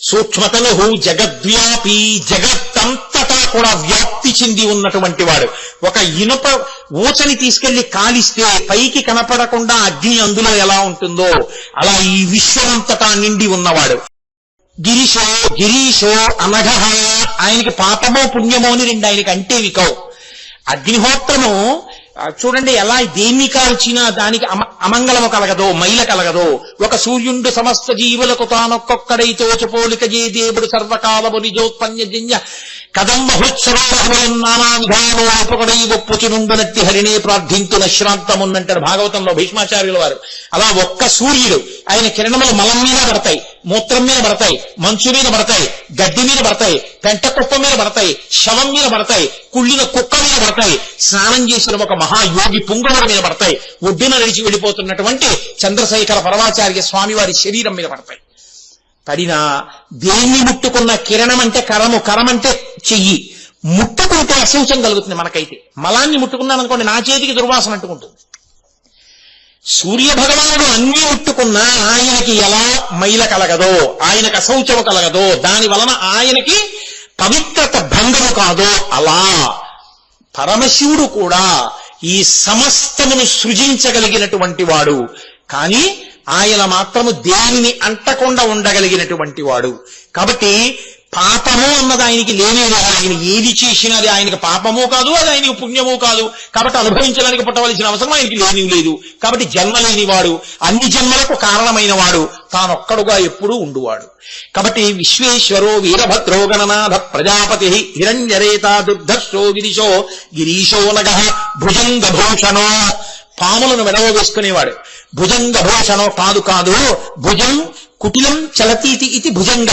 సూక్ష్మతలు జగద్వ్యాపి, జగత్తంతటా కూడా వ్యాప్తి చెంది ఉన్నటువంటి వాడు. ఒక ఇనుప ఊచని తీసుకెళ్లి కాలిస్తే పైకి కనపడకుండా అగ్ని అందులో ఎలా ఉంటుందో అలా ఈ విశ్వమంతటా నిండి ఉన్నవాడు. గిరీశో అనఘ, ఆయనకి పాపమో పుణ్యమో అని రెండు ఆయనకి అంటేవి కావు. అగ్నిహోత్రము చూడండి ఎలా దేన్ని కాల్చినా దానికి అమంగళము కలగదో, మైల కలగదో. ఒక సూర్యుండు సమస్త జీవులకు తానొక్కొక్కడై తోచుపోలిక జే దేవుడు సర్వకాలము నిజోత్పన్యజన్య కదంబహుత్సరానానావిధానోపకడై ఒప్పుచునుండునట్టి హరిణే ప్రార్థింతున శ్రాంతమున్నంటారు భాగవతంలో భీష్మాచార్యుల వారు. అలా ఒక్క సూర్యుడు ఆయన కిరణములు మలం మీద పడతాయి, మూత్రం మీద పడతాయి, మంచు మీద పడతాయి, గడ్డి మీద పడతాయి, పెంట కుప్ప మీద పడతాయి, శవం మీద పడతాయి, కుళ్ళిన కుక్క మీద పడతాయి, స్నానం చేసిన ఒక మహాయోగి పుంగవుల మీద పడతాయి, ఒడ్డున నడిచి వెళ్ళిపోతున్నటువంటి చంద్రశేఖర పరమాచార్య స్వామి వారి శరీరం మీద పడతాయి. పడినా దేన్ని ముట్టుకున్న కిరణం అంటే కరము, కరమంటే చెయ్యి, ముట్టుకుంటే అశౌచం కలుగుతుంది మనకైతే. మలాన్ని ముట్టుకున్నాను అనుకోండి నా చేతికి దుర్వాసన అంటుకుంటుంది. సూర్య భగవానుడు అన్ని ముట్టుకున్నా ఆయనకి ఎలా మైల కలగదో, ఆయనకు అశౌచము కలగదో, దాని వలన ఆయనకి పవిత్రత భంగము కాదో, అలా పరమశివుడు కూడా ఈ సమస్తమును సృజించగలిగినటువంటి వాడు. కానీ ఆయన మాత్రము దేనిని అంటకుండా ఉండగలిగినటువంటి వాడు. కాబట్టి పాపము అన్నది ఆయనకి లేనేది. ఆయన ఏది చేసినా అది ఆయనకి పాపము కాదు, అది ఆయనకి పుణ్యము కాదు. కాబట్టి అనుభవించడానికి పుట్టవలసిన అవసరం ఆయనకి లేని లేదు. కాబట్టి జన్మ లేనివాడు, అన్ని జన్మలకు కారణమైన వాడు, తానొక్కడుగా ఎప్పుడూ ఉండువాడు. కాబట్టి విశ్వేశ్వరో వీరభద్రో గణనాథ ప్రజాపతి హిరణ్యరేత దుర్ధర్షో గిరీశో నగ భుజంగభూషణో, పాములను మెడవ వేసుకునేవాడు. భుజంగభూషణో కాదు భుజం కుటిలం చలతీతి ఇది భుజంగ,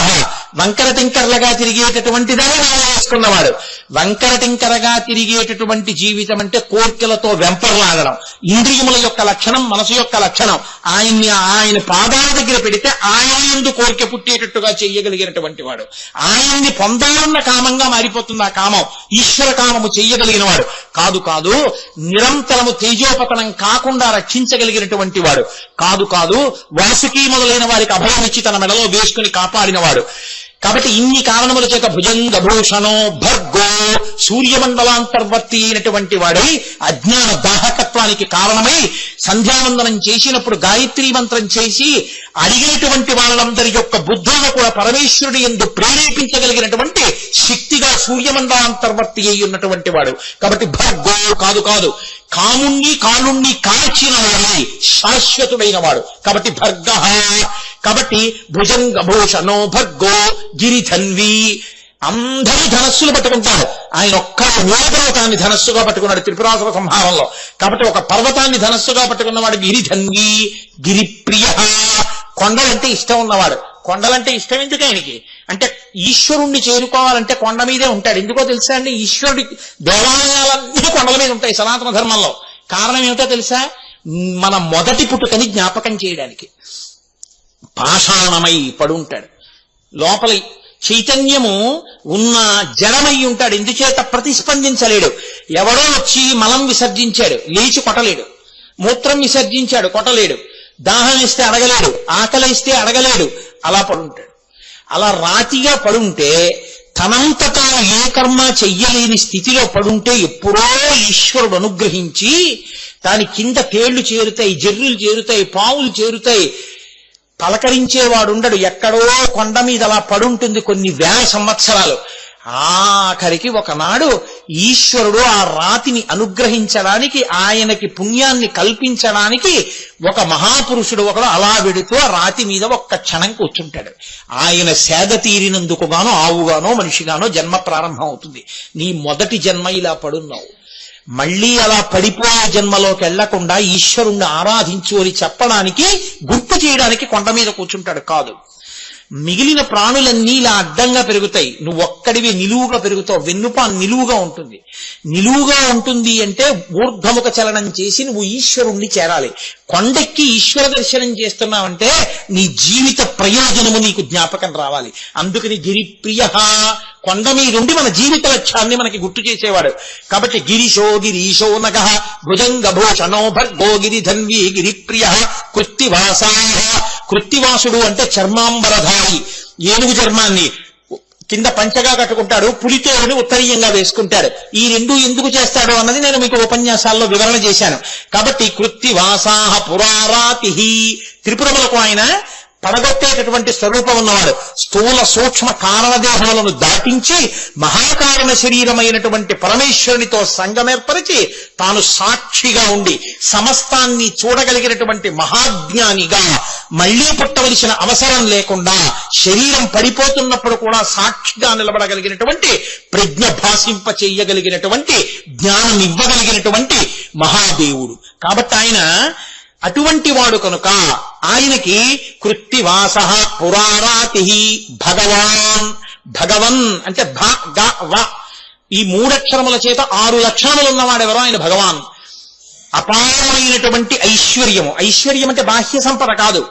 వంకర టింకర్లగా తిరిగేటటువంటి దాన్ని వేసుకున్నవాడు. వంకర టింకరగా తిరిగేటటువంటి జీవితం అంటే కోర్కెలతో వెంపర్లాడడం, ఇంద్రియముల యొక్క లక్షణం, మనసు యొక్క లక్షణం. ఆయన పాదాల దగ్గర పెడితే ఆయన యందు కోరిక పుట్టేటట్టుగా చెయ్యగలిగినటువంటి వాడు. ఆయన్ని పొందాలన్న కామంగా మారిపోతుంది ఆ కామం. ఈశ్వర కామము చెయ్యగలిగిన వాడు కాదు. నిరంతరము తేజోపతనం కాకుండా రక్షించగలిగినటువంటి వాడు కాదు. వాసుకి మొదలైన వారికి అభయమిచ్చి తన మెడలో వేసుకుని కాపాడినవాడు. కాబట్టి ఇన్ని కారణముల చేత భుజంగభూషణో భర్గో, సూర్యమండలాంతర్వర్తి అయినటువంటి వాడై అజ్ఞాన దాహకత్వానికి కారణమై సంధ్యావందనం చేసినప్పుడు గాయత్రీ మంత్రం చేసి అడిగినటువంటి వాళ్ళందరి యొక్క బుద్ధులను కూడా పరమేశ్వరుడి యందు ప్రేరేపించగలిగినటువంటి శక్తిగా సూర్యమండలాంతర్వర్తి అయి ఉన్నటువంటి వాడు. కాబట్టి భర్గో కాదు కాలుణ్ణి కాల్చిన వాడి శాశ్వతుడైన వాడు. కాబట్టి భర్గ. కాబట్టి భుజంగభూషణో భర్గో గిరిధన్వి, అందరూ ధనస్సులు పట్టుకుంటారు, ఆయన ఒక్క పర్వతాన్ని ధనస్సుగా పట్టుకున్నాడు త్రిపురాసుర సంహారంలో. కాబట్టి ఒక పర్వతాన్ని ధనస్సుగా పట్టుకున్నవాడు గిరిధన్వి. గిరిప్రియ, కొండలంటే ఇష్టం ఉన్నవాడు. కొండలంటే ఇష్టం ఎందుకు ఆయనకి అంటే ఈశ్వరుణ్ణి చేరుకోవాలంటే కొండ మీదే ఉంటాడు. ఎందుకో తెలుసా అండి, ఈశ్వరుడి దేవాలయాలన్నీ కొండల మీద ఉంటాయి సనాతన ధర్మంలో. కారణం ఏమిటో తెలుసా, మన మొదటి పుట్టుకని జ్ఞాపకం చేయడానికి. పాషాణమై పడుంటాడు, లోపల చైతన్యము ఉన్న జడమై ఉంటాడు. ఎందుచేత ప్రతిస్పందించలేడు. ఎవడో వచ్చి మలం విసర్జించాడు, లేచి కొట్టలేడు. మూత్రం విసర్జించాడు, కొట్టలేడు. దాహం ఇస్తే అడగలేడు, ఆకలిస్తే అడగలేడు. అలా పడుంటాడు. అలా రాతిగా పడుంటే తనంతటా ఏ కర్మ చెయ్యలేని స్థితిలో పడుంటే ఎప్పుడో ఈశ్వరుడు అనుగ్రహించి దాని కింద తేళ్లు చేరుతాయి, జర్రులు చేరుతాయి, పావులు చేరుతాయి. పలకరించేవాడుండడు. ఎక్కడో కొండ మీద అలా పడుంటుంది కొన్ని వేల సంవత్సరాలు. ఆఖరికి ఒకనాడు ఈశ్వరుడు ఆ రాతిని అనుగ్రహించడానికి, ఆయనకి పుణ్యాన్ని కల్పించడానికి ఒక మహాపురుషుడు ఒకడు అలా వెడుతూ ఆ రాతి మీద ఒక్క క్షణం కూర్చుంటాడు. ఆయన సేద తీరినందుకుగానో ఆవుగానో మనిషిగానో జన్మ ప్రారంభం అవుతుంది. నీ మొదటి జన్మ ఇలా పడున్నావు, మళ్లీ అలా పడిపోయే జన్మలోకి వెళ్లకుండా ఈశ్వరుణ్ణి ఆరాధించు అని చెప్పడానికి, గుర్తు చేయడానికి కొండ మీద కూర్చుంటాడు. కాదు, మిగిలిన ప్రాణులన్నీ ఇలా అడ్డంగా పెరుగుతాయి, నువ్వు ఒక్కడివి నిలువుగా పెరుగుతావు. వెన్నుపా నిలువుగా ఉంటుంది. నిలువుగా ఉంటుంది అంటే ఊర్ధ్వముఖ చలనం చేసి నువ్వు ఈశ్వరుణ్ణి చేరాలి. కొండెక్కి ఈశ్వర దర్శనం చేస్తున్నావంటే నీ జీవిత ప్రయోజనము నీకు జ్ఞాపకం రావాలి. అందుకని గిరిప్రియ, కొండ మీదుండి మన జీవిత లక్ష్యాన్ని మనకి గుర్తు చేసేవాడు. కాబట్టి గిరీశో గిరీశో నగ భుజంగ భూషణో భర్గో గిరిధన్వీ గిరిప్రియ కృత్తివాసా. కృత్తివాసుడు అంటే చర్మాంబరధారి, ఏనుగు చర్మాన్ని కింద పంచగా కట్టుకుంటాడు, పులితోడుని ఉత్తరీయంగా వేసుకుంటాడు. ఈ రెండు ఎందుకు చేస్తాడు అన్నది నేను మీకు ఉపన్యాసాల్లో వివరణ చేశాను. కాబట్టి కృత్తివాసాహ పురారాతి, త్రిపురములకు ఆయన పడగొట్టేటటువంటి స్వరూపం ఉన్నవాడు. స్థూల సూక్ష్మ కారణదేహములను దాటించి మహాకారణ శరీరమైనటువంటి పరమేశ్వరునితో సంగమేర్పరిచి తాను సాక్షిగా ఉండి సమస్తాన్ని చూడగలిగినటువంటి మహాజ్ఞానిగా, మళ్లీ పుట్టవలసిన అవసరం లేకుండా శరీరం పడిపోతున్నప్పుడు కూడా సాక్షిగా నిలబడగలిగినటువంటి, ప్రజ్ఞ భాషింప చెయ్యగలిగినటువంటి, జ్ఞానం ఇవ్వగలిగినటువంటి మహాదేవుడు. కాబట్టి ఆయన అటువంటి వాడు కనుక ఆయనకి కృత్తివాస పురారాతి భగవాన్. భగవన్ అంటే భ గ వ, ఈ మూడక్షరముల చేత 6 లక్షణములు ఉన్నవాడెవరో ఆయన భగవాన్. అపారమైనటువంటి ఐశ్వర్యము. ఐశ్వర్యం అంటే బాహ్య సంపద కాదు.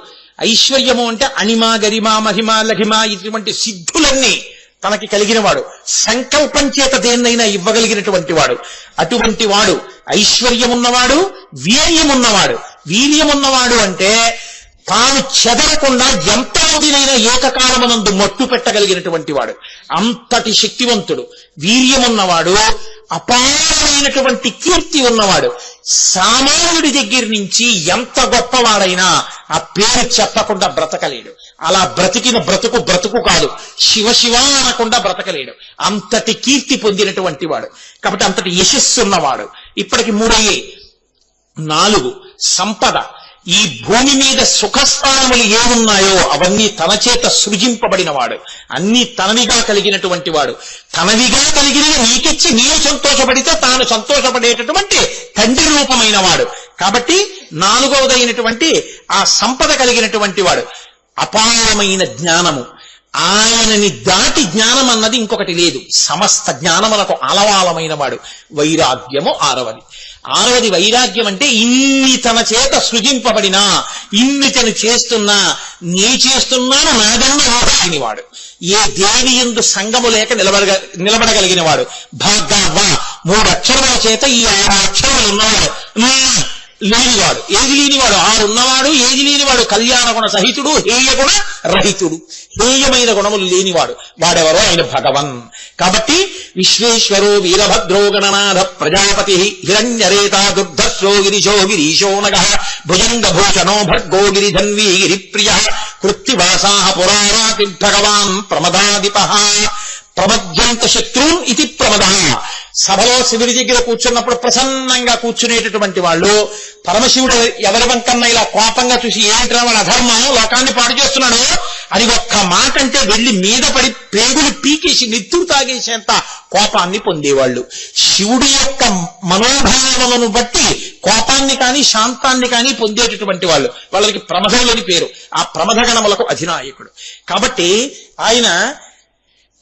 ఐశ్వర్యము అంటే అణిమ గరిమ మహిమ లఘిమ ఇటువంటి సిద్ధులన్నీ తనకి కలిగిన వాడు. సంకల్పం చేత దేన్నైనా ఇవ్వగలిగినటువంటి వాడు. అటువంటి వాడు ఐశ్వర్యమున్నవాడు, వీర్యమున్నవాడు. వీర్యమున్నవాడు అంటే తాను చెదరకుండా ఎంతమందినైనా ఏకకాలమునందు మట్టు పెట్టగలిగినటువంటి వాడు. అంతటి శక్తివంతుడు. వీర్యమున్నవాడు, అపారమైనటువంటి కీర్తి ఉన్నవాడు. సామాన్యుడి దగ్గర నుంచి ఎంత గొప్పవాడైనా ఆ పేరు చెప్పకుండా బ్రతకలేడు. అలా బ్రతికిన బ్రతుకు కాదు, శివ శివ అనకుండా బ్రతకలేడు. అంతటి కీర్తి పొందినటువంటి వాడు. కాబట్టి అంతటి యశస్సు ఉన్నవాడు. ఇప్పటికి 3 అయ్యాయి. 4 సంపద. ఈ భూమి మీద సుఖస్థానములు ఏమున్నాయో అవన్నీ తన చేత సృజింపబడిన వాడు. అన్ని తనవిగా కలిగినటువంటి వాడు. తనవిగా కలిగిన నీకిచ్చి నీవు సంతోషపడితే తాను సంతోషపడేటటువంటి తండ్రి రూపమైన వాడు. కాబట్టి 4వదైనటువంటి ఆ సంపద కలిగినటువంటి వాడు. అపారమైన జ్ఞానము. ఆయనని దాటి జ్ఞానం అన్నది ఇంకొకటి లేదు. సమస్త జ్ఞానములకు ఆలవాలమైన వాడు. వైరాగ్యము 6వది. 6వది వైరాగ్యం అంటే ఇన్ని తన చేత సృజింపబడినా, ఇన్ని తను చేస్తున్నా, నీ చేస్తున్నాను నాదన్న వాడు. ఏ దేవి యందు సంగము లేక నిలబడగలిగిన వాడు. భాగవ 3 అక్షరముల చేత ఈ 6 అక్షరములు ఉన్నవాడు. లేనివాడు. ఏది లేనివాడు 6 ఉన్నవాడు. ఏది లేనివాడు కళ్యాణ గుణ సహితుడు, హేయ గుణ రహితుడు. హేయమైన గుణములు లేనివాడు. వాడెవరో ఆయన భగవన్. కాబట్టి విశ్వేశ్వరో వీరభద్రో గణనాథ ప్రజాపతి హిరణ్యరేత దుర్ధర్షో గిరిశో గిరీశో నగ భుజంగ భూషణో భర్గో గిరిధన్వీ గిరిప్రియ కృత్తివాసా పురారాతి భగవాన్ ప్రమదాదిప. ప్రమద్యంత శత్రున్ ఇది ప్రమద. సభలో శివుడి దగ్గర కూర్చున్నప్పుడు ప్రసన్నంగా కూర్చునేటటువంటి వాళ్ళు పరమశివుడు ఎవరి వంకన్నా ఇలా కోపంగా చూసి ఏంట్రా వాడు అధర్మం లోకాన్ని పాడు చేస్తున్నాడు అని ఒక్క మాట అంటే వెళ్లి మీద పడి పేగులు పీకేసి నెత్తురు తాగేసేంత కోపాన్ని పొందేవాళ్ళు. శివుడి యొక్క మనోభావాలను బట్టి కోపాన్ని కానీ శాంతాన్ని కానీ పొందేటటువంటి వాళ్ళు. వాళ్ళకి ప్రమదములని పేరు. ఆ ప్రమదగణములకు అధినాయకుడు. కాబట్టి ఆయన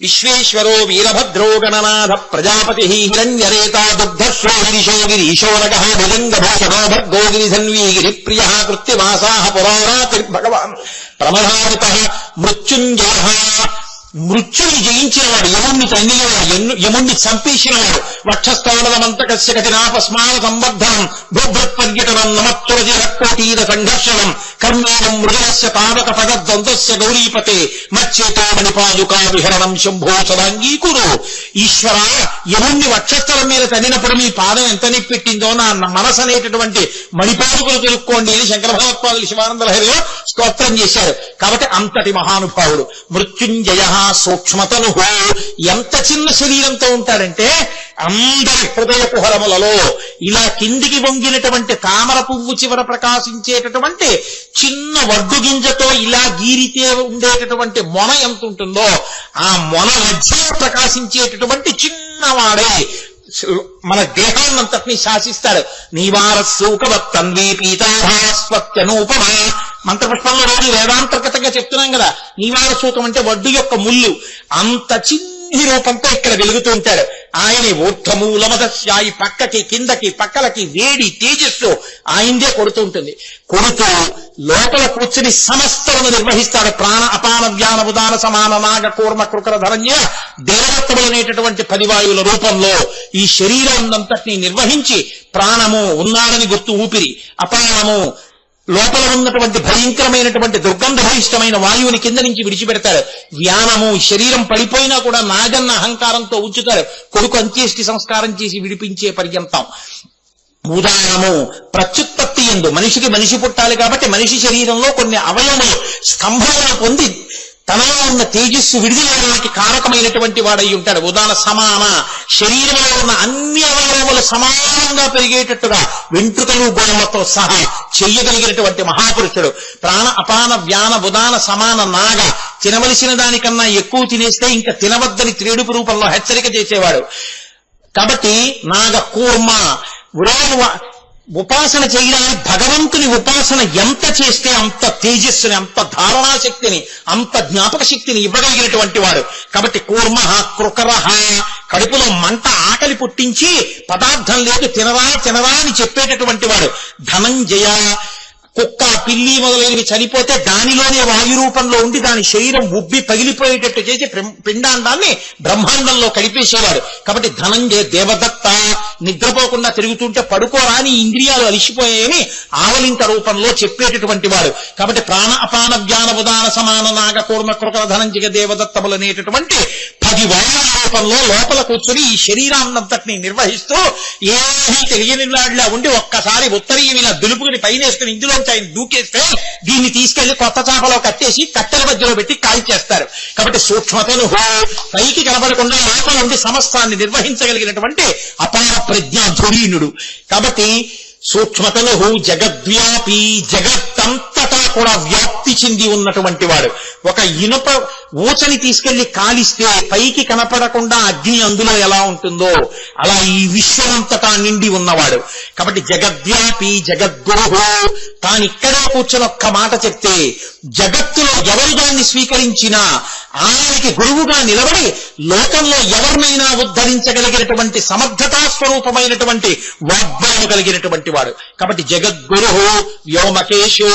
విశ్వేశ్వరో వీరభద్రో గణనాథ ప్రజాపతి హిరణ్యరేత దుర్ధర్షో గిరిశో గిరీశో నగ భుజంగ భూషణో భర్గో గిరిధన్వీ గిరిప్రియ కృత్తివాసా పురారాతి భగవాన్ ప్రమదాదిప మృత్యుంజయ. మృత్యుని జయించినవాడు, యముణ్ణి తన్నినవాడు, యముణ్ణి చంపేసినవాడు. వక్షస్థానమంతకస్య కఠినాపస్మాన సంబద్ధం భూభృత్పర్యటనం నమత్తురజిరకోటీర సంఘర్షణం కర్మేణం మృగలస్య తావక పదద్వంద్వస్య గౌరీపతే మచ్చేతో మణిపాదుకా విహరణం శంభో సదాంగీకురు. ఈశ్వర, యముణ్ణి వక్షస్థలం మీద తన్నినప్పుడు మీ పాదం ఎంత నిప్పెట్టిందో నా మనసు అనేటటువంటి మణిపాదుకులు తెలుక్కోండి అని శంకర భగవత్పాదులు శివానంద లహరిలో స్తోత్రం చేశారు. కాబట్టి అంతటి మహానుభావుడు. మృత్యుంజయ సూక్ష్మతను. ఎంత చిన్న శరీరంతో ఉంటాడంటే అందరి హృదయ కుహరములలో ఇలా కిందికి వంగినటువంటి తామర పువ్వు చివర ప్రకాశించేటటువంటి చిన్న వడ్డు గింజతో ఇలా గీరితే ఉండేటటువంటి మొన ఎంత ఉంటుందో ఆ మొన మధ్య ప్రకాశించేటటువంటి చిన్నవాడే మన దేహాన్నంతటినీ శాసిస్తాడు. నీవారస్సూకవత్తన్వీ పీతాభాస్వత్యనూపమ. మంత్రపుష్పంలో రోజు వేదాంతర్గతంగా చెప్తున్నాం కదా. నీవారసూకం అంటే వడ్డు యొక్క ముళ్ళు. అంత చిన్ని రూపంతో ఇక్కడ వెలుగుతూ ఉంటాడు. ఆయన ఊర్ధమూలమదస్యాయి పక్కకి కిందకి పక్కలకి వేడి తేజస్సు ఆయనదే కొడుతూ ఉంటుంది. కొడుతూ లోపల కూర్చుని సమస్తలను నిర్వహిస్తాడు. ప్రాణ అపాన వ్యాన ఉదాన సమాన నాగ కూర్మ కృకర ధరణ్య దేవతములనేటటువంటి 10 వాయువుల రూపంలో ఈ శరీరాన్నంతటినీ నిర్వహించి ప్రాణము ఉన్నాడని గుర్తు ఊపిరి, అపానము లోపల ఉన్నటువంటి భయంకరమైనటువంటి దుర్గంధభూయిష్టమైన వాయువుని కింద నుంచి విడిచిపెడతాడు. వ్యానము శరీరం పడిపోయినా కూడా నాగన్న అహంకారంతో ఉంచుతాడు, కొడుకు అంత్యేష్టి సంస్కారం చేసి విడిపించే పర్యంతం. ఉదానము ప్రత్యుత్పత్తి యందు మనిషికి మనిషి పుట్టాలి కాబట్టి మనిషి శరీరంలో కొన్ని అవయవములు స్తంభాలను పొంది తనలో ఉన్న తేజస్సు విడుదలడానికి కారకమైనటువంటి వాడై ఉంటాడు. ఉదాన సమాన శరీరంలో ఉన్న అన్ని అవయవములు సమానంగా పెరిగేటట్టుగా వెంట్రుకలు గోడలతో సహా చెయ్యగలిగినటువంటి మహాపురుషుడు. ప్రాణ అపాన వ్యాన ఉదాన సమాన నాగ తినవలసిన దానికన్నా ఎక్కువ తినేస్తే ఇంకా తినవద్దని త్రేడుపు రూపంలో హెచ్చరిక చేసేవాడు. కాబట్టి నాగ కూర్మ ఉపాసన చేయడానికి భగవంతుని ఉపాసన ఎంత చేస్తే అంత తేజస్సుని, అంత ధారణా శక్తిని, అంత జ్ఞాపక శక్తిని ఇవ్వగలిగినటువంటి వాడు. కాబట్టి కూర్మ కృకరహ కడుపులో మంట ఆకలి పుట్టించి పదార్థం లేదు తినరా తినరా అని చెప్పేటటువంటి వాడు. ధనంజయ కుక్క పిల్లి మొదలైనవి చనిపోతే దానిలోనే వాయు రూపంలో ఉండి దాని శరీరం ఉబ్బి పగిలిపోయేటట్టు చేసి పిండాండాన్ని బ్రహ్మాండంలో కలిపేసేవాడు. కాబట్టి ధనంజయ దేవదత్త నిద్రపోకుండా తిరుగుతుంటే పడుకోరాని ఇంద్రియాలు అలిసిపోయాయని ఆవలింత రూపంలో చెప్పేటటువంటి వాడు. కాబట్టి ప్రాణ అపాన వ్యాన ఉదాన సమాన నాగ కూర్మ కృకర ధనంజయ దేవదత్తములు అనేటటువంటి 10 వాయువుల రూపంలో లోపల కూర్చొని ఈ శరీరాన్నంతటిని నిర్వహిస్తూ ఏమీ తెలియని వాడిలా ఉండి ఒక్కసారి ఉత్తరీయం ఇలా దులుపుకుని పైనేసుకుని ఇందులోంచి ఆయన దూకేస్తే దీన్ని తీసుకెళ్లి కొత్త చాపలో కట్టేసి కట్టెల మధ్యలో పెట్టి కాల్చేస్తారు. కాబట్టి సూక్ష్మతను పైకి కనబడకుండా లోపల ఉండి సమస్తాన్ని నిర్వహించగలిగినటువంటి అపార ప్రజ్ఞా ధురీనుడు. కాబట్టి సూక్ష్మతను జగద్వ్యాపి జగత్తంతటా కూడా వ్యాప్తి చెంది ఉన్నటువంటి వాడు. ఒక ఇనుప ఊచని తీసుకెళ్లి కాలిస్తే పైకి కనపడకుండా అగ్ని అందులో ఎలా ఉంటుందో అలా ఈ విశ్వమంతటా నిండి ఉన్నవాడు. కాబట్టి జగద్వ్యాపి జగద్గురు తానిక్కడే కూర్చొని ఒక్క మాట చెప్తే జగత్తులో ఎవరు దాన్ని స్వీకరించినా ఆయనకి గురువుగా నిలబడి లోకంలో ఎవరినైనా ఉద్ధరించగలిగినటువంటి సమర్థతా స్వరూపమైనటువంటి వాగ్దానం కలిగినటువంటి వాడు. కాబట్టి జగద్గురు వ్యోమకేశో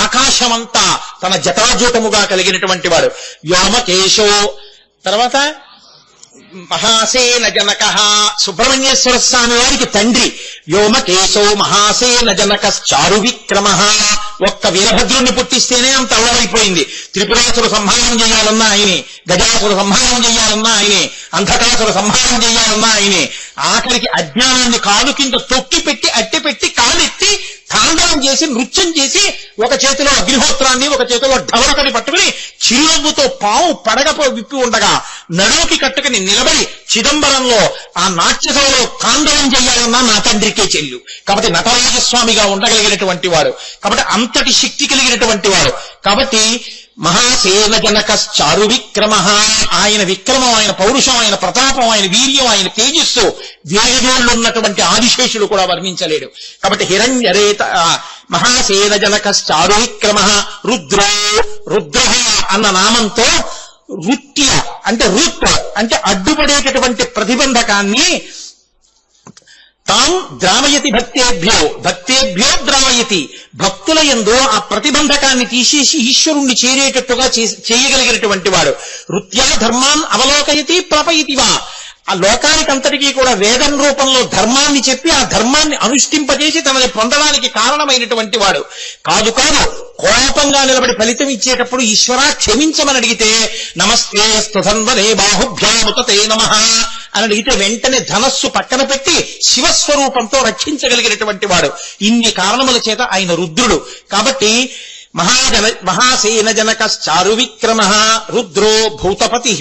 ఆకాశమంతా తన జటాజూటముగా కలిగినటువంటి వాడు. వ్యోమకేశో తర్వాత మహాసేన జనక సుబ్రహ్మణ్యేశ్వర స్వామి వారికి తండ్రి. వ్యోమకేశో మహాసేన జనక చారు విక్రమ ఒక్క వీరభద్రుణ్ణి పుట్టిస్తేనే అంత అల్లరైపోయింది. త్రిపురాసుర సంహారం చేయాలన్నా ఆయనే, గజాసుర సంహారం చేయాలన్నా ఆయనే, అంధకాసుర సంహారం చేయాలన్నా ఆయనే. ఆఖరికి అజ్ఞానాన్ని కాలు కింద తొక్కి పెట్టి అట్టి పెట్టి కాలెత్తి తాండవం చేసి నృత్యం చేసి ఒక చేతిలో అగ్నిహోత్రాన్ని ఒక చేతిలో ఢవరకని పట్టుకుని చిరునవ్వుతో పావు పడగపో విప్పి ఉండగా నడుముకి కట్టుకుని నిలబడి చిదంబరంలో ఆ నాట్యసభలో తాండవం చేయాలన్నా నా తండ్రికే చెల్లు. కాబట్టి నటరాజస్వామిగా ఉండగలిగినటువంటి వాడు. కాబట్టి అంతటి శక్తి కలిగినటువంటి వాడు. కాబట్టి మహాసేన జనక చారు విక్రమ ఆయన విక్రమం, ఆయన పౌరుషం, ఆయన ప్రతాపం, ఆయన వీర్యం, ఆయన తేజస్సు వేగోళ్ళు ఉన్నటువంటి ఆదిశేషులు కూడా వర్ణించలేడు. కాబట్టి హిరణ్యరేత మహాసేన జనక చారు విక్రమ రుద్రో రుద్ర అన్న నామంతో రుత్య అంటే రుత్ అంటే అడ్డుపడేటటువంటి ప్రతిబంధకాన్ని తాం ద్రావయతి భక్తేభ్యో ద్రావయతి భక్తుల యందు ఆ ప్రతిబంధకాన్ని తీసేసి ఈశ్వరుణ్ణి చేరేటట్టుగా చేయగలిగినటువంటి వాడు. రుత్యా ధర్మాన్ అవలోకయతి ప్రపయతివా ఆ లోకానికంతటికీ కూడా వేదం రూపంలో ధర్మాన్ని చెప్పి ఆ ధర్మాన్ని అనుష్ఠింపజేసి తనని పొందడానికి కారణమైనటువంటి వాడు. కాదు కోపంగా నిలబడి ఫలితం ఇచ్చేటప్పుడు ఈశ్వరా క్షమించమని అడిగితే నమస్తే స్తుధన్వనే బాహుభ్యాముతే నమః అని అడిగితే వెంటనే ధనస్సు పక్కన పెట్టి శివస్వరూపంతో రక్షించగలిగినటువంటి వాడు. ఇన్ని కారణముల చేత ఆయన రుద్రుడు. కాబట్టి మహాసేన జనక చారు విక్రమ రుద్రో భూతపతి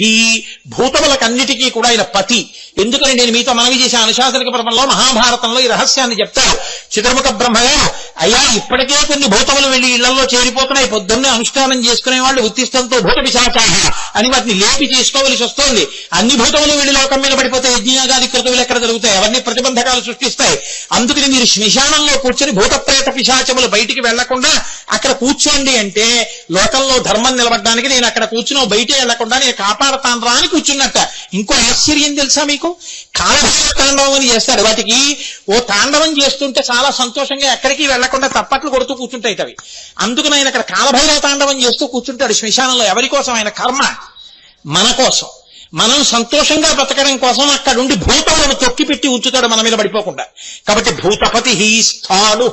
భూతములకన్నిటికీ కూడా ఆయన పతి. ఎందుకని నేను మీతో మనవి చేసే అనుశాసనిక పర్వంలో మహాభారతంలో ఈ రహస్యాన్ని చెప్తారు. చతుర్ముఖ బ్రహ్మగారు అయ్యా ఇప్పటికే కొన్ని భూతములు వెళ్లి ఇళ్లలో చేరిపోతున్నాయి, పొద్దున్నే అనుష్ఠానం చేసుకునే వాళ్ళు ఉత్తిష్టంతో భూత పిశాచాహ అని వాటిని లేపి చేసుకోవలసి వస్తోంది. అన్ని భూతములు వెళ్లి లోకం మీద పడిపోతే యజ్ఞయాగాది క్రతువులు ఎక్కడ జరుగుతాయి, అవన్నీ ప్రతిబంధకాలు సృష్టిస్తాయి. అందుకని మీరు శ్మశానంలో కూర్చొని భూత ప్రేత పిశాచములు బయటికి వెళ్లకుండా అక్కడ కూర్చొని కూర్చోండి అంటే లోకంలో ధర్మం నిలబడడానికి నేను అక్కడ కూర్చుని బయటే వెళ్లకుండా నేను కాపాడతాను రా అని కూర్చున్నట్ట. ఇంకో ఆశ్చర్యం తెలుసా మీకు? కాలభైరవ తాండవం అని చేస్తారు. వాటికి ఓ తాండవం చేస్తుంటే చాలా సంతోషంగా ఎక్కడికి వెళ్లకుండా తప్పట్లు కొడుతూ కూర్చుంటాయి అవి. అందుకని ఆయన అక్కడ కాలభైరవ తాండవం చేస్తూ కూర్చుంటాడు శ్మశానంలో. ఎవరి కోసం? ఆయన కర్మ మన కోసం. మనం సంతోషంగా బ్రతకడం కోసం అక్కడుండి భూతములను తొక్కిపెట్టి ఉంచుతాడు మన మీద పడిపోకుండా. కాబట్టి భూతపతి స్థాణు,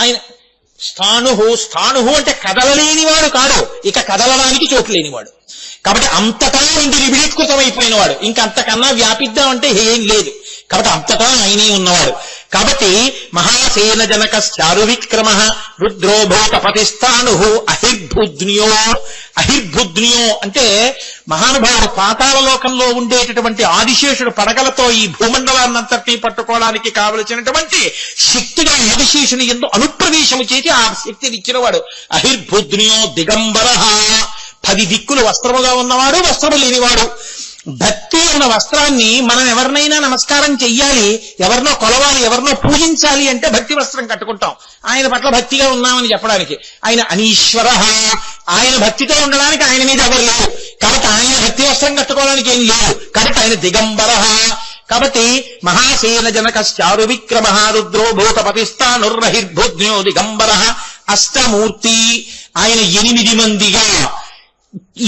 ఆయన స్థాణు అంటే కదలలేనివాడు కాదు, ఇక కదలడానికి చోటు లేనివాడు. కాబట్టి అంతటా ఇంటి విభికృతమైపోయిన వాడు. ఇంకా అంతకన్నా వ్యాపిద్దామంటే ఏం లేదు. కాబట్టి అంతటా ఆయనే ఉన్నవాడు. కాబట్టి మహాసేన జనక చారు విక్రమ రుద్రోభూతపతిస్థాణు అహిర్భుద్న్యో అంటే మహానుభావుడు పాతాళలోకంలో ఉండేటటువంటి ఆదిశేషుడు పడగలతో ఈ భూమండలాన్నంతటినీ పట్టుకోవడానికి కావలసినటువంటి శక్తిగా ఆదిశేషుని యందు అనుప్రవేశము చేసి ఆ శక్తిని ఇచ్చినవాడు. అహిర్భుద్న్యో దిగంబర, 10 దిక్కులు వస్త్రముగా ఉన్నవాడు, వస్త్రము లేనివాడు. భక్తి అన్న వస్త్రాన్ని మనం ఎవరినైనా నమస్కారం చెయ్యాలి, ఎవరినో కొలవాలి, ఎవరినో పూజించాలి అంటే భక్తి వస్త్రం కట్టుకుంటాం. ఆయన పట్ల భక్తిగా ఉన్నామని చెప్పడానికి. ఆయన అనీశ్వర, ఆయన భక్తితో ఉండడానికి ఆయన మీద ఎవరు లేరు. కాబట్టి ఆయన భక్తి వస్త్రం కట్టుకోవడానికి ఏం లేదు. కాబట్టి ఆయన దిగంబర. కాబట్టి మహాసేన జనక చారు విక్రమ రుద్రోభూతపతిస్థానుర్రహిర్భుజ్ఞో దిగంబర అష్టమూర్తి. ఆయన 8 మందిగా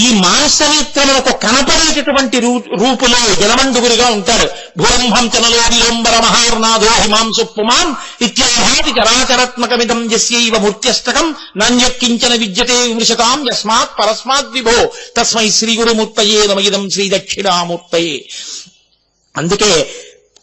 ఈ మానసనేత్రములకు కనపడేటటువంటి రూపులో జలమండుగురిగా ఉంటాడు. భూరంభం చనలో విలంబర మహార్నాథో హిమాంసు పుమాన్ ఇత్యాహాతి చరాచరాత్మకమిదం యస్యైవ మూర్త్యష్టకం నాణ్యక్కించన విద్యతే విమృశతాం యస్మాత్ పరస్మాత్ విభో తస్మై శ్రీ గురుమూర్తయే నమయిదం శ్రీ దక్షిణామూర్తయే. అందుకే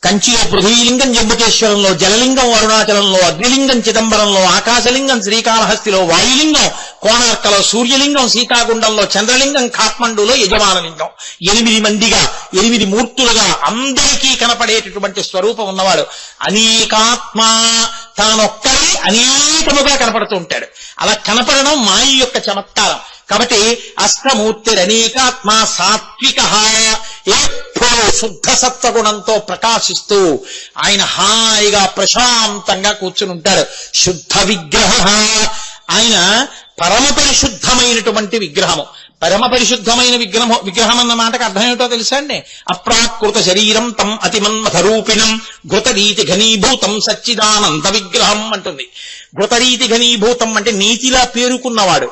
కంచిలో పృథ్వీలింగం జంబుకేశ్వరంలో, జలలింగం అరుణాచలంలో, అగ్నిలింగం చిదంబరంలో, ఆకాశలింగం శ్రీకాళహస్తిలో, వాయులింగం కోణార్కలో, సూర్యలింగం సీతాగుండంలో, చంద్రలింగం కాఠ్మండూలో, యజమానలింగం. 8 మందిగా 8 మూర్తులుగా అందరికీ కనపడేటటువంటి స్వరూపం ఉన్నవాడు. అనేకాత్మ, తానొక్కడే అనేకముగా కనపడుతూ ఉంటాడు. అలా కనపడడం మాయ యొక్క చమత్కారం. కాబట్టి అష్టమూర్తిరనేకాత్మ సాత్విక, ఎప్పుడూ శుద్ధ సత్వగుణంతో ప్రకాశిస్తూ ఆయన హాయిగా ప్రశాంతంగా కూర్చుని ఉంటాడు. శుద్ధ విగ్రహ, ఆయన పరమ పరిశుద్ధమైనటువంటి విగ్రహము. పరమ పరిశుద్ధమైన విగ్రహం అన్న మాటకు అర్థం ఏమిటో తెలుసా అండి? అప్రాకృత శరీరం తం అతిమన్మథరూపిణం ఘృతరీతి ఘనీభూతం సచ్చిదానంద విగ్రహం అంటుంది. ఘృతరీతి ఘనీభూతం అంటే నీతిలా పేరుకున్నవాడు.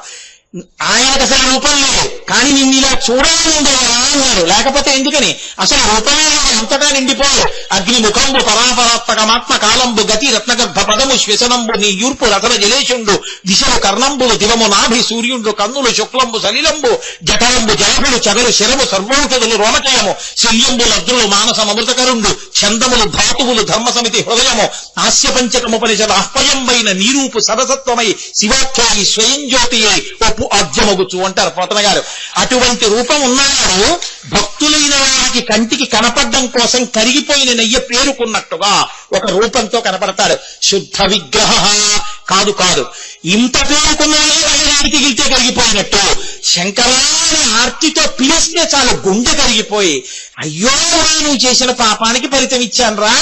ఆయనకు అసలు రూపం లేదు, కానీ నిన్ను ఇలా చూడాలని అన్నారు. లేకపోతే ఎందుకని? అసలు రూపమే అంతటా నిండిపోవు. అగ్నిముఖంబు పరాపరాత్మకమాత్మ కాలంబు గతి రత్నగర్భ పదము శ్వసనంబు నీ యూర్పు రతన జలేశుండు దిశము కర్ణంబులు దివము నాభి సూర్యుండు కన్నులు శుక్లంబు సలిలంబు జఠరంబు జలభుడు చగలు శరము సర్వోషధులు రోమచయము శల్యంబు లద్రులు మానసమృతకరుండు చందములు ధాతువులు ధర్మ సమితి హృదయము హాస్యపంచకముపనిషద ఆహ్వయంబైన నీరూపు సరసత్వమై శివాఖ్యాయి స్వయం జ్యోతియై ఒప్పు అద్యమగుచు అంటారు పోతన గారు. అటువంటి రూపం ఉన్నవాడు భక్తులైన వారికి కంటికి కనపడడం కోసం కరిగిపోయిన నెయ్యి పేరుకున్నట్టుగా ఒక రూపంతో కనపడతాడు. శుద్ధ విగ్రహ కాదు కాదు, ఇంత పేరుకున్నవాడే వైరానికి గిలితే కరిగిపోయినట్టు. శంకరాన్ని ఆర్తితో పిలిస్తే చాలు గుండె కరిగిపోయి, అయ్యో నువ్వు చేసిన పాపానికి ఫలితం ఇచ్చాను రా,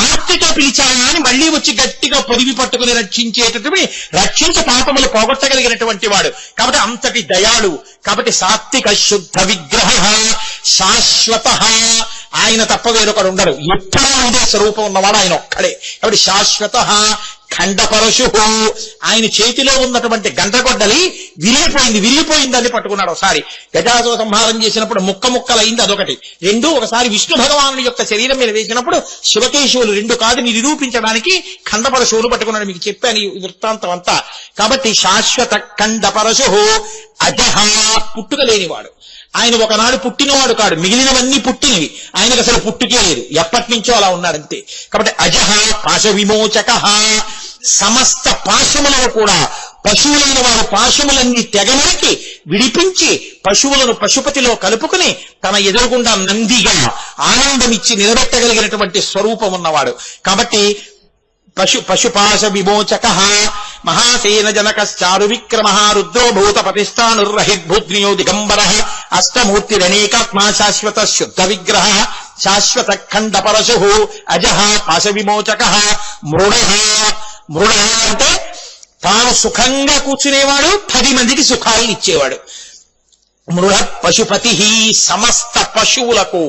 ఆర్తితో పిలిచానా అని మళ్లీ వచ్చి గట్టిగా పొదివి పట్టుకుని రక్షించేటటువంటి రక్షించ పాపములు పోగొట్టగలిగినటువంటి వాడు. కాబట్టి అంతటి దయాళు. కాబట్టి సాత్విక శుద్ధ విగ్రహ శాశ్వత, ఆయన తప్ప వేరొకడు ఉండరు. ఎప్పుడూ ఉండే స్వరూపం ఉన్నవాడు ఆయన ఒక్కడే. కాబట్టి శాశ్వత ఖండపరశు, ఆయన చేతిలో ఉన్నటువంటి గంటగొడ్డలి విరిగిపోయిందని పట్టుకున్నాడు. ఒకసారి గజాసుర సంహారం చేసినప్పుడు ముక్కలైంది, అదొకటి. 2 ఒకసారి విష్ణు భగవాను యొక్క శరీరం మీద వేసినప్పుడు శివకేశవులు 2 కాదని నిరూపించడానికి ఖండపరశువులు పట్టుకున్నాడు. మీకు చెప్పాను ఈ వృత్తాంతం అంతా. కాబట్టి శాశ్వత ఖండపరశు అజహ, పుట్టుక లేనివాడు. ఆయన ఒకనాడు పుట్టినవాడు కాడు, మిగిలినవన్నీ పుట్టినవి. ఆయనకు అసలు పుట్టుకే లేదు, ఎప్పటి నుంచో అలా ఉన్నాడంతే. కాబట్టి అజహ పాశ విమోచక, సమస్త పాశములను కూడా పశువులైన వారు పాశములన్నీ తెగనరికి విడిపించి పశువులను పశుపతిలో కలుపుకుని తన ఎదురుగుండా నందిగా ఆనందమిచ్చి నిలబెట్టగలిగినటువంటి స్వరూపం ఉన్నవాడు. కాబట్టి పశుపాశ విమోచక మహాసేన జనక చారు విక్రమ రుద్రోభూతపతిస్థానుర్రహిర్భుజ్ఞో దిగంబర అష్టమూర్తిరనేకాత్మా శాశ్వత శుద్ధ విగ్రహ శాశ్వత ఖండపరశు అజహ పాశ విమోచక మృడ అంటే తాను సుఖంగా కూర్చునేవాడు, 10 మందికి సుఖాలను ఇచ్చేవాడు. మృఢ పశుపతి సమస్త పశువులకు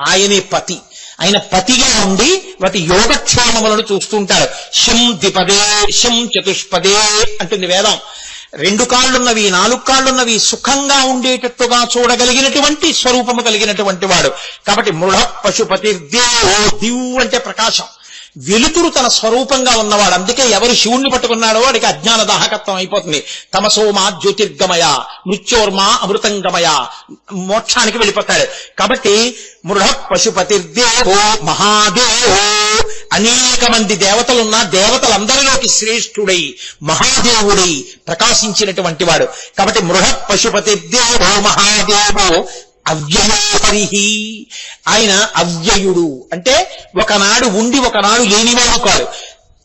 ఆయనే పతి. ఆయన పతిగా ఉండి వాటి యోగక్షేమములను చూస్తుంటాడు. శం ద్విపదే శం చతుష్పదే అంటుంది వేదం. 2 కాళ్ళున్నవి 4 కాళ్ళున్నవి సుఖంగా ఉండేటట్టుగా చూడగలిగినటువంటి స్వరూపము కలిగినటువంటి వాడు. కాబట్టి మృఢ పశుపతి దేవో, దివ్ అంటే ప్రకాశం, వెలుతురు తన స్వరూపంగా ఉన్నవాడు. అందుకే ఎవరు శివుణ్ణి పట్టుకున్నాడో వాడికి అజ్ఞాన దాహకత్వం అయిపోతుంది. తమసోమా జ్యోతిర్గమయ, మృత్యోర్మా అమృతంగమయ, మోక్షానికి వెళ్ళిపోతాడు. కాబట్టి మృఢ పశుపతిర్దేవో మహాదేవో, అనేక మంది దేవతలున్న దేవతలందరిలోకి శ్రేష్ఠుడై మహాదేవుడై ప్రకాశించినటువంటి వాడు. కాబట్టి మృఢ పశుపతిర్దేవో మహాదేవో అవ్యయోహరి, ఆయన అవ్యయుడు. అంటే ఒకనాడు ఉండి ఒకనాడు లేనివాడు కాడు.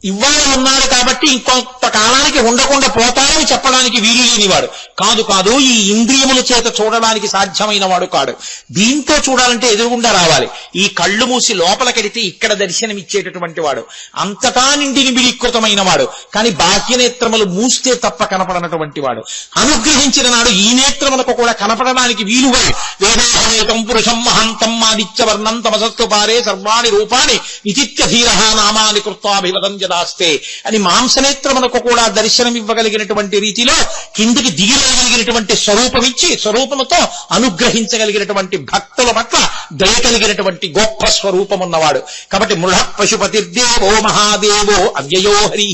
ఇవాళ ఉన్నాడు కాబట్టి ఇంకొంత కాలానికి ఉండకుండా పోతాడని చెప్పడానికి వీలు లేనివాడు కాదు. కాదు ఈ ఇంద్రియముల చేత చూడడానికి సాధ్యమైన వాడు కాడు. దీంతో చూడాలంటే ఎదురుగుండా రావాలి. ఈ కళ్ళు మూసి లోపలికెడితే ఇక్కడ దర్శనమిచ్చేటటువంటి వాడు, అంతటా నిండి నిబిడీకృతమైన వాడు. కానీ బాహ్యనేత్రములు మూస్తే తప్ప కనపడనటువంటి వాడు. అనుగ్రహించిన నాడు ఈ నేత్రములకు కూడా కనపడడానికి వీలుగా వేదాహేతం పురుషం మహాంతం ఆదిత్యవర్ణం తమసత్తు పారే సర్వాణి రూపాన్ని విచిత్యధీర నామాని కృత్వాభివదం దాస్తే అని మాంసనేత్రమునకు కూడా దర్శనమివ్వగలిగినటువంటి రీతిలో కిందికి దిగిరగలిగినటువంటి స్వరూపమిచ్చి స్వరూపముతో అనుగ్రహించగలిగినటువంటి భక్తుల పట్ల దయ కలిగినటువంటి గొప్ప స్వరూపమున్నవాడు. కాబట్టి మృఢ పశుపతిర్దేవో మహాదేవో అవ్యయో హరి,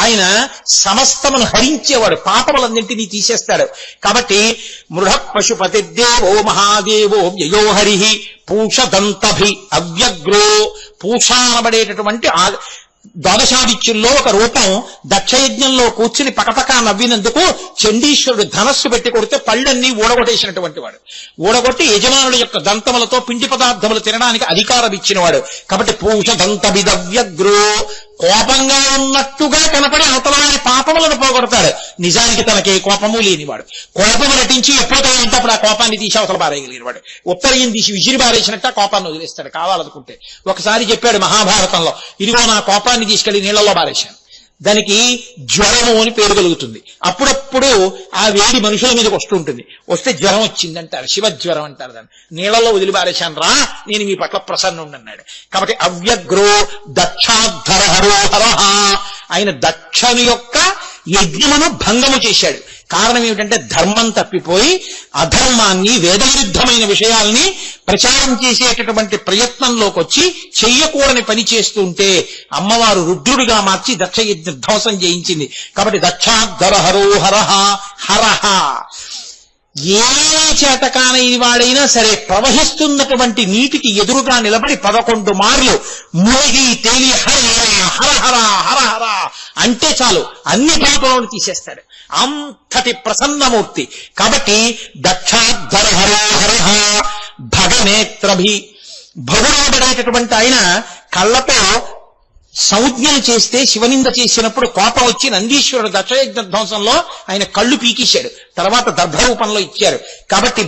ఆయన సమస్తమును హరించేవాడు, పాపములన్నింటినీ తీసేస్తాడు. కాబట్టి మృఢ పశుపతిర్దేవో మహాదేవో వ్యయో హరి. పూషదంతభి అవ్యగ్రో, పూష అనబడేటటువంటి ద్వాదశాదిత్యుల్లో ఒక రూపం దక్షయజ్ఞంలో కూర్చుని పకపకా నవ్వినందుకు చండీశ్వరుడు ధనస్సు పెట్టి కొడితే పళ్ళన్నీ ఊడగొట్టేసినటువంటి వాడు. ఊడగొట్టి యజమానుల యొక్క దంతములతో పిండి పదార్థములు తినడానికి అధికారం ఇచ్చినవాడు. కాబట్టి పూషదంతభిదవ్యగ్రో, కోపంగా ఉన్నట్టుగా కనపడి అవతలని పాపములను పోగొడతాడు. నిజానికి తనకే కోపము లేనివాడు. కోపము నటించి ఎప్పుడైతే అప్పుడు ఆ కోపాన్ని తీసి అవతల పారేయగలిగినవాడు. ఉత్తరయం తీసి విసిరి పారేసినట్టు ఆ కోపాన్ని వదిలేస్తాడు కావాలనుకుంటే. ఒకసారి చెప్పాడు మహాభారతంలో, ఇదిగో నా కోపాన్ని తీసుకెళ్లి నీళ్లలో పారేశాను, దానికి జ్వరము అని పేరు కలుగుతుంది. అప్పుడప్పుడు ఆ వేడి మనుషుల మీదకి వస్తుంటుంది, వస్తే జ్వరం వచ్చిందంటారు, శివజ్వరం అంటారు దాన్ని. నీళ్లలో వదిలిపారేశాను రా, నేను మీ పట్ల ప్రసన్నుండి అన్నాడు. కాబట్టి అవ్యగ్రో దక్షాధరహరోహర, ఆయన దక్షుని యొక్క యజ్ఞమును భంగము చేశాడు. కారణం ఏమిటంటే ధర్మం తప్పిపోయి అధర్మాన్ని వేదవిరుద్ధమైన విషయాల్ని ప్రచారం చేసేటటువంటి ప్రయత్నంలోకి వచ్చి చెయ్యకూడని పని చేస్తుంటే అమ్మవారు రుద్రుడిగా మార్చి దక్షయజ్ఞ ధ్వంసం చేయించింది. కాబట్టి దక్షాధరహరోహర హరహ, ఏ చేతకానైన వాడైనా సరే ప్రవహిస్తున్నటువంటి నీటికి ఎదురుగా నిలబడి 11 మార్లు మునిగి తేలి హర హర హర హర హర అంటే చాలు అన్ని పాపలను తీసేస్తాడు. అంతటి ప్రసన్నమూర్తి. కాబట్టి దక్షాధరహరోహర భగనేత్రభి, భగుడబడేటటువంటి ఆయన కళ్ళతో సంజ్ఞలు చేస్తే శివనింద చేసినప్పుడు కోపం వచ్చి నందీశ్వరుడు దక్షయజ్ఞ ధ్వంసంలో ఆయన కళ్ళు పీకేశాడు. తర్వాత దర్భరూపంలో ఇచ్చారు. కాబట్టి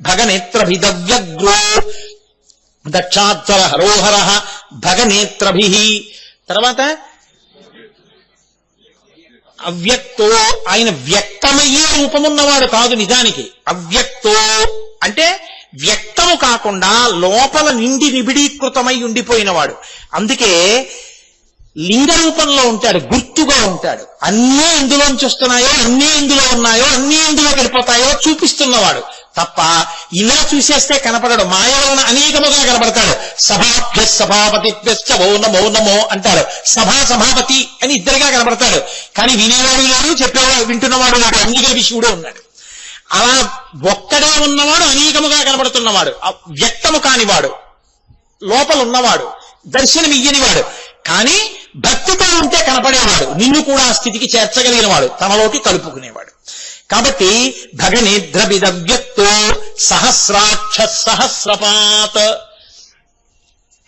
భగనేత్రభిదవ్యగ్రో దక్షాధర హరోహర భగనేత్రభి. తర్వాత అవ్యక్తో, ఆయన వ్యక్తమయ్యే రూపమున్నవాడు కాదు నిజానికి. అవ్యక్తో అంటే వ్యక్తము కాకుండా లోపల నిండి నిబిడీకృతమై ఉండిపోయినవాడు. అందుకే లింగ రూపంలో ఉంటాడు, గుర్తుగా ఉంటాడు. అన్నీ ఎందులోంచి వస్తున్నాయో, అన్నీ ఎందులో ఉన్నాయో, అన్నీ ఎందులో గడిపోతాయో చూపిస్తున్నవాడు తప్ప ఇలా చూసేస్తే కనపడడు. మాయ వలన అనేకముగా కనపడతాడు. సభాభ్య సభాపతిభ్యశ్చ ఓ నమో నమో అంటారు. సభాపతి అని ఇద్దరుగా కనపడతాడు. కానీ వినేవాడు లేడు, చెప్పేవాడు వింటున్నవాడు లేడు, అన్ని కలిపి శివుడే ఉన్నాడు. అలా ఒక్కడే ఉన్నవాడు అనేకముగా కనబడుతున్నవాడు, వ్యక్తము కానివాడు, లోపల ఉన్నవాడు, దర్శనమియ్యనివాడు. కానీ భక్తితో ఉంటే కనపడేవాడు, నిన్ను కూడా ఆ స్థితికి చేర్చగలిగినవాడు, తనలోకి కలుపుకునేవాడు. కాబట్టి భగనేద్రవిదవ్యక్తో సహస్రాక్ష సహస్రపాత్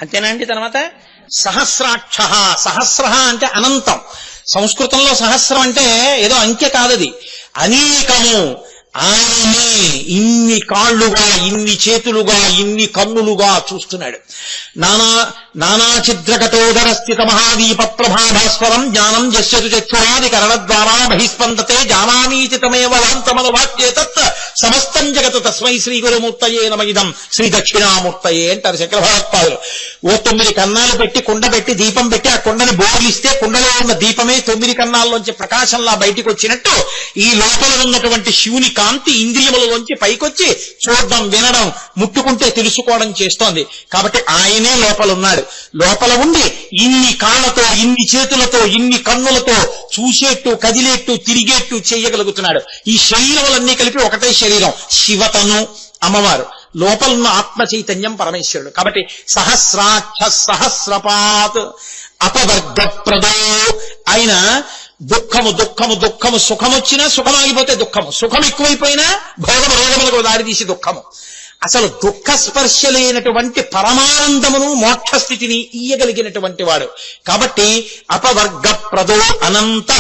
అంతేనండి. తర్వాత సహస్రాక్ష, సహస్ర అంటే అనంతం. సంస్కృతంలో సహస్రం అంటే ఏదో అంకె కాదది, అనేకము. ఆయనే ఇన్ని ఇన్ని కాళ్ళుగా, ఇన్ని చేతులుగా, ఇన్ని కన్నులుగా చూస్తున్నాడు. నానా చిద్రకటోదర స్థిత మహాదీప ప్రభాభాస్వరం జ్ఞానం జస్యతు చక్షురాది కరణ ద్వారా బహిస్పందతే జానామీతి తమేవ వాక్యేతత్ సమస్తం జగత్ తస్మై శ్రీ గురుమూర్తయే నమః శ్రీ దక్షిణామూర్తయే అంటారు శంకర భగవత్పాదులు. 9 కన్నాలు పెట్టి కుండ పెట్టి దీపం పెట్టి ఆ కుండని బోర్లిస్తే కుండలో ఉన్న దీపమే 9 కన్నాల్లోంచి ప్రకాశంలా బయటికి వచ్చినట్టు ఈ లోపల ఉన్నటువంటి శివుని కాంతి ఇంద్రియములలోంచి పైకొచ్చి చూడడం, వినడం, ముట్టుకుంటే తెలుసుకోవడం చేస్తోంది. కాబట్టి ఆయనే లోపల ఉన్నాడు. లోపల ఉండి ఇన్ని కాళ్ళతో, ఇన్ని చేతులతో, ఇన్ని కన్నులతో చూసేట్టు, కదిలేట్టు, తిరిగేట్టు చేయగలుగుతున్నాడు. ఈ శరీరములన్నీ కలిపి ఒకటే శరీరం. శివతను అమ్మవారు, లోపలున్న ఆత్మ చైతన్యం పరమేశ్వరుడు. కాబట్టి సహస్రాక్ష సహస్రపాత్ అపవర్గప్రదో. ఆయన దుఃఖము దుఃఖము దుఃఖము, సుఖమొచ్చినా సుఖమాగిపోతే దుఃఖము, సుఖం ఎక్కువైపోయినా భోగము రోగములకు దారితీసి దుఃఖము. అసలు దుఃఖ స్పర్శ లేనటువంటి పరమానందమును, మోక్ష స్థితిని ఇయ్యగలిగినటువంటి వాడు. కాబట్టి అపవర్గ ప్రదో అనంత,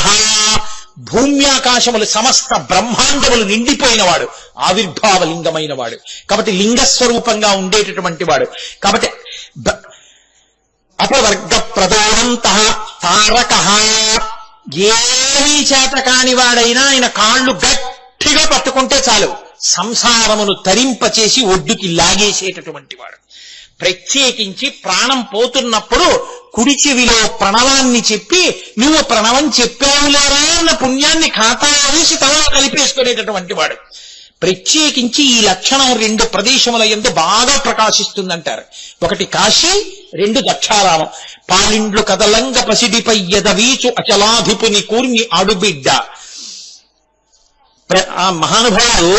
భూమ్యాకాశములు సమస్త బ్రహ్మాండములు నిండిపోయినవాడు, ఆవిర్భావలింగమైన వాడు. కాబట్టి లింగస్వరూపంగా ఉండేటటువంటి వాడు. కాబట్టి అపవర్గ ప్రదోనంత తారక, ఏమీ చేత కాని వాడైనా ఆయన కాళ్ళు గట్టిగా పట్టుకుంటే చాలు సంసారమును తరింపచేసి ఒడ్డుకి లాగేసేటటువంటి వాడు. ప్రత్యేకించి ప్రాణం పోతున్నప్పుడు కుడి చెవిలో ప్రణవాన్ని చెప్పి నువ్వు ప్రణవం చెప్పావులేరా అన్న పుణ్యాన్ని ఖాతాలో వేసి తనలో కలిపేసుకునేటటువంటి వాడు. ప్రత్యేకించి ఈ లక్షణం 2 ప్రదేశముల యందు బాగా ప్రకాశిస్తుందంటారు. ఒకటి కాశీ, 2 దక్షారామం. పాలిండ్లు కదలంగ పసిడిపై ఎదవీచు అచలాధిపుని కూర్మి ఆడుబిడ్డ. ఆ మహానుభావుడు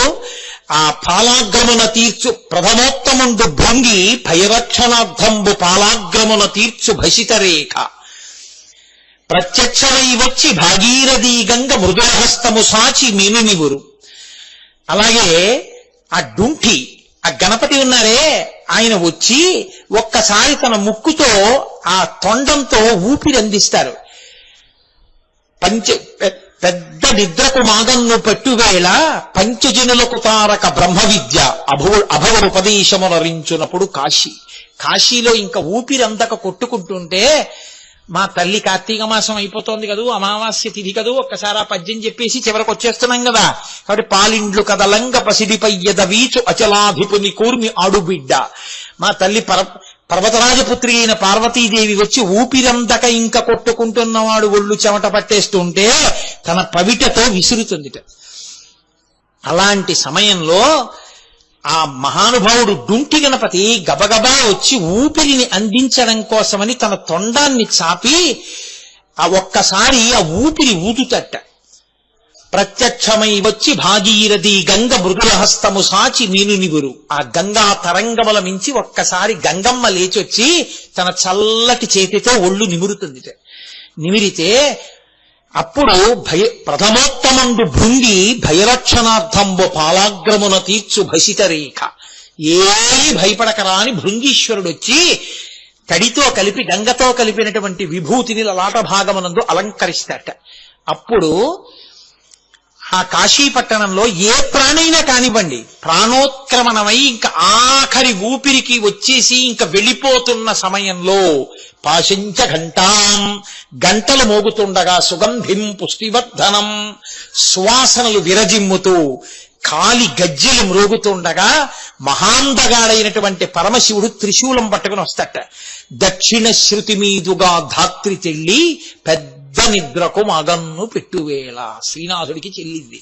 ఆ పాలాగ్రమున తీర్చు ప్రథమోత్తముండు భృంగి భయరక్షణార్థంబు పాలాగ్రమున తీర్చు భసితరేఖ. ప్రత్యక్షమై వచ్చి భాగీరథీ గంగ మృదులహస్తము సాచి మీనునివురు. అలాగే ఆ డుంఠి, ఆ గణపతి ఉన్నారే, ఆయన వచ్చి ఒక్కసారి తన ముక్కుతో ఆ తొండంతో ఊపిరి అందిస్తారు. పెద్ద నిద్రకు మాగన్ను పెట్టువేళ పంచజనులకు తారక బ్రహ్మ విద్య అభవరుపదేశమునరించునప్పుడు కాశీలో ఇంకా ఊపిరి అందక కొట్టుకుంటుంటే, మా తల్లి కార్తీక మాసం అయిపోతోంది కదూ, అమావాస్య తిథి కదూ, ఒక్కసారి ఆ పద్యం చెప్పేసి చివరికి వచ్చేస్తున్నాం కదా. కాబట్టి పాలిండ్లు కదలంగ పసిడిపై ఎదవీచు అచలాధిపుని కూర్మి ఆడుబిడ్డ. మా తల్లి పర్వతరాజపుత్రి అయిన పార్వతీదేవి వచ్చి ఊపిరందక ఇంకా కొట్టుకుంటున్నవాడు ఒళ్ళు చెమట పట్టేస్తుంటే తన పవిటతో విసురుతుందిట. అలాంటి సమయంలో ఆ మహానుభావుడు డుంటి గణపతి గబగబా వచ్చి ఊపిరిని అందించడం కోసమని తన తొండాన్ని చాపి ఆ ఒక్కసారి ఆ ఊపిరి ఊదుతట. ప్రత్యక్షమై వచ్చి భాగీరథి గంగ మృదులహస్తము సాచి మీనునివురు. ఆ గంగా తరంగముల మించి ఒక్కసారి గంగమ్మ లేచొచ్చి తన చల్లటి చేతితో ఒళ్ళు నిమురుతుంది. నిమిరితే అప్పుడు ప్రథమోత్తమండు భృంగి భయరక్షణార్థంబు పాలాగ్రమున తీర్చు భసితరేఖ. ఏమీ భయపడకరా అని భృంగీశ్వరుడు వచ్చి తడితో కలిపి గంగతో కలిపినటువంటి విభూతిని లలాట భాగమునందు అలంకరిస్తాట. అప్పుడు ఆ కాశీపట్టణంలో ఏ ప్రాణైనా కానివ్వండి, ప్రాణోత్క్రమణమై ఇంకా ఆఖరి ఊపిరికి వచ్చేసి ఇంకా వెళ్ళిపోతున్న సమయంలో పాశంచ ఘంటాం, గంటలు మోగుతుండగా సుగంధిం పుష్టివర్ధనం, సువాసనలు విరజిమ్ముతూ కాలి గజ్జెలు మ్రోగుతుండగా మహాందగాడైనటువంటి పరమశివుడు త్రిశూలం పట్టుకుని వస్తట. దక్షిణ శృతి మీదుగా ధాత్రి తెళ్ళి పెద్ద నిద్రకు మాగన్ను పెట్టువేళ. శ్రీనాథుడికి చెల్లింది.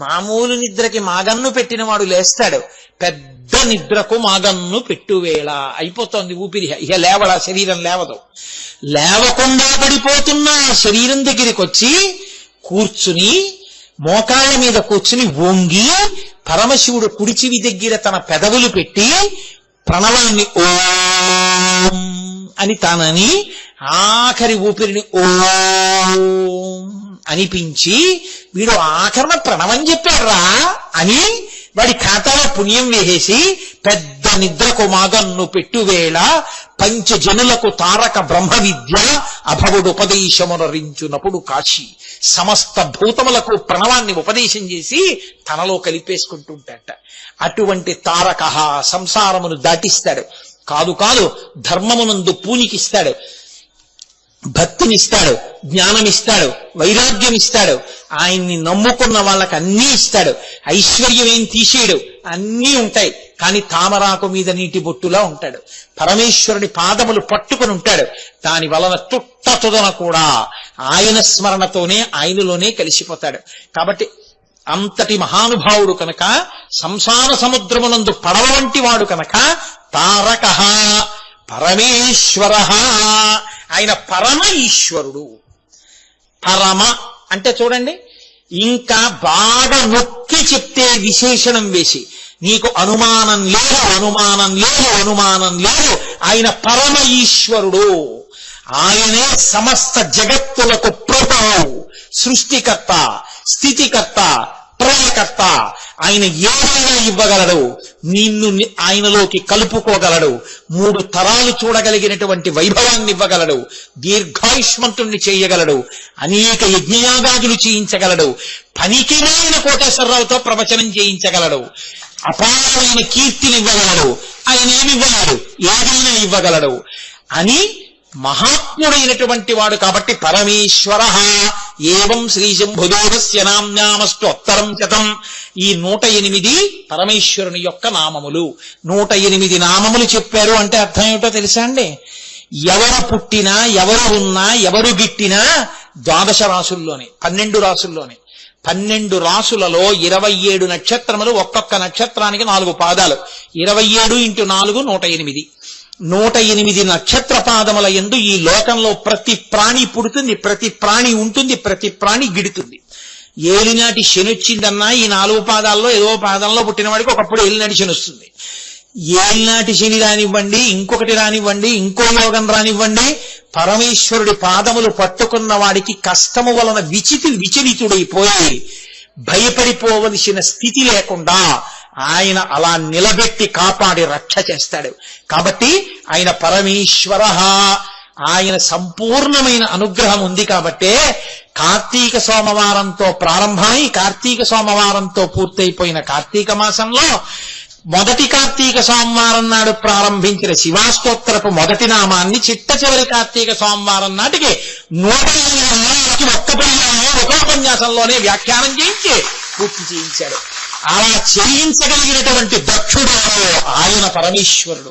మామూలు నిద్రకి మాగన్ను పెట్టినవాడు లేస్తాడు, పెద్ద నిద్రకు మాగన్ను పెట్టువేళ. అయిపోతోంది ఊపిరి, ఇక లేవడా, శరీరం లేవదు. లేవకుండా పడిపోతున్న శరీరం దగ్గరికి వచ్చి కూర్చుని మోకాళ్ళ మీద కూర్చుని వంగి పరమశివుడు కుడిచివి దగ్గర తన పెదవులు పెట్టి ప్రణవాన్ని ఓం అని తానని ఆఖరి ఊపిరిని ఓం అనిపించి వీడు ఆఖరణ ప్రణవం చెప్పారా అని వాడి ఖాతాలో పుణ్యం వేసేసి పెద్ద నిద్రకు మాగన్ను పెట్టువేళ పంచజనులకు తారక బ్రహ్మ విద్య అభవుడు ఉపదేశమునరించునప్పుడు కాశీ. సమస్త భూతములకు ప్రణవాన్ని ఉపదేశం చేసి తనలో కలిపేసుకుంటూ ఉంటాడట. అటువంటి తారక సంసారమును దాటిస్తాడు. కాదు ధర్మమునందు పూనికిస్తాడు, భక్తినిస్తాడు, జ్ఞానమిస్తాడు, వైరాగ్యం ఇస్తాడు. ఆయన్ని నమ్ముకున్న వాళ్ళకి అన్నీ ఇస్తాడు. ఐశ్వర్యం ఏం తీసేయడు, అన్నీ ఉంటాయి. కానీ తామరాకు మీద నీటి బొట్టులా ఉంటాడు. పరమేశ్వరుడి పాదములు పట్టుకుని ఉంటాడు. దాని వలన తుదన కూడా ఆయన స్మరణతోనే ఆయనలోనే కలిసిపోతాడు. కాబట్టి అంతటి మహానుభావుడు కనుక, సంసార సముద్రమునందు పడవ వంటి వాడు కనుక తారక పరమేశ్వర. ఆయన పరమ ఈశ్వరుడు. పరమ అంటే చూడండి, ఇంకా బాగా నొక్కి చెప్తే విశేషణం వేసి, నీకు అనుమానం లేదు, ఆయన పరమ ఈశ్వరుడు. ఆయనే సమస్త జగత్తులకు ప్రభువు, సృష్టికర్త, స్థితికర్త, ప్రళయకర్త. ఆయన ఏదైనా ఇవ్వగలడు, నిన్ను ఆయనలోకి కలుపుకోగలడు. 3 తరాలు చూడగలిగినటువంటి వైభవాన్ని ఇవ్వగలడు, దీర్ఘాయుష్మంతుణ్ణి చేయగలడు, అనేక యజ్ఞయాగాదులు చేయించగలడు, పనికిరాని కోటేశ్వరరావుతో ప్రవచనం చేయించగలడు, అపారమైన కీర్తిని ఇవ్వగలడు. ఆయన ఏమివ్వగలడు, ఏదైనా ఇవ్వగలడు అని మహాత్ముడైనటువంటి వాడు. కాబట్టి పరమేశ్వర. ఏవం శ్రీశంభుదేవస్య నామ్నామస్తోత్తరం శతం. ఈ 108 పరమేశ్వరుని యొక్క నామములు. 108 నామములు చెప్పారు అంటే అర్థం ఏమిటో తెలుసా అండి? ఎవరు పుట్టినా, ఎవరు ఉన్నా, ఎవరు గిట్టినా 12 రాసుల్లోనే, 12 రాసుల్లోనే, 12 రాసులలో 27 నక్షత్రములు, ఒక్కొక్క నక్షత్రానికి 4 పాదాలు. 27 × 4 108. 108 నక్షత్ర పాదముల యందు ఈ లోకంలో ప్రతి ప్రాణి పుడుతుంది, ప్రతి ప్రాణి ఉంటుంది, ప్రతి ప్రాణి గిడుతుంది. ఏలినాటి శని వచ్చిందన్నా ఈ 4 పాదాల్లో ఏదో పాదంలో పుట్టిన వాడికి ఒకప్పుడు ఏలినాటి శని వస్తుంది. ఏలినాటి శని రానివ్వండి, ఇంకొకటి రానివ్వండి, ఇంకో యోగం రానివ్వండి, పరమేశ్వరుడి పాదములు పట్టుకున్న వాడికి కష్టము వలన విచలితుడైపోయి భయపడిపోవలసిన స్థితి లేకుండా ఆయన అలా నిలబెట్టి కాపాడి రక్ష చేస్తాడు. కాబట్టి ఆయన పరమేశ్వర. ఆయన సంపూర్ణమైన అనుగ్రహం ఉంది కాబట్టే కార్తీక సోమవారంతో ప్రారంభమై కార్తీక సోమవారంతో పూర్తయిపోయిన కార్తీక మాసంలో మొదటి కార్తీక సోమవారం నాడు ప్రారంభించిన శివాస్తోత్రపు మొదటి నామాన్ని చిట్ట చివరి కార్తీక సోమవారం నాటికి 108 ఒక్క ఉపన్యాసంలోనే వ్యాఖ్యానం చేయించి పూర్తి చేయించాడు. అలా చేయించగలిగినటువంటి దక్షుడు ఆయన పరమేశ్వరుడు.